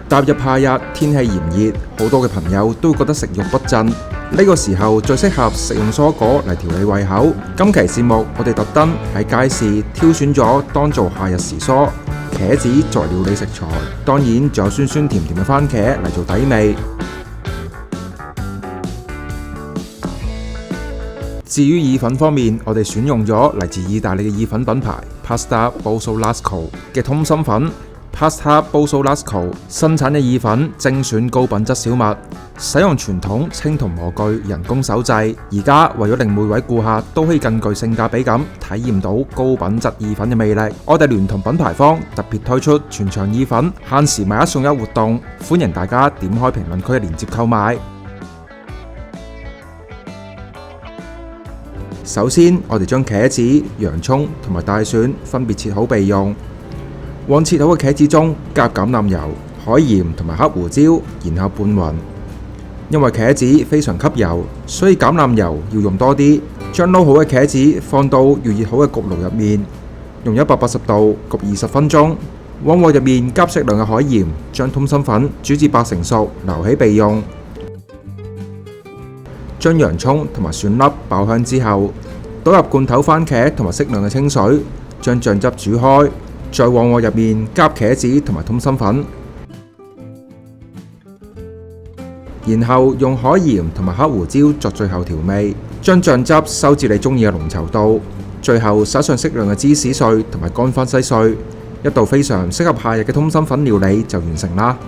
踏入夏日，天氣炎熱，好多嘅朋友都會覺得食慾不振。呢個時候最適合食用蔬果嚟調理胃口。今期節目我哋特登喺街市挑選咗當造夏日時蔬茄子作為料理食材，當然仲有酸酸甜甜嘅番茄嚟做底味。至於意粉方面，我哋選用咗嚟自意大利嘅意粉品牌 Pasta Bossolasco 嘅通心粉。Pasta Bossolasco 生產嘅意粉精選高品質小麥，使用傳統青銅模具人工手製。而家為咗令每位顧客都可以更具性價比咁體驗到高品質意粉嘅魅力，我哋聯同品牌方特別推出全場意粉限時買一送一活動，歡迎大家點開評論區嘅鏈接購買。首先，我哋將茄子、洋葱同埋大蒜分別切好備用。往切好嘅茄子中加橄欖油、海鹽同埋黑胡椒，然後拌勻。因為茄子非常吸油，所以橄欖油要用多啲。將撈好嘅茄子放到預熱好嘅焗爐入面，用180度焗20分鐘。往鑊入面加適量嘅海鹽，將通心粉煮至8成熟，留起備用。將洋葱同埋蒜粒爆香之後，倒入罐頭番茄同埋適量嘅清水，將醬汁煮開。再往鑊入面加茄子同埋通心粉，然後用海鹽同埋黑胡椒作最後調味，將醬汁收至你中意嘅濃稠度，最後撒上適量嘅芝士碎同埋乾番西碎，一道非常適合夏日嘅通心粉料理就完成啦。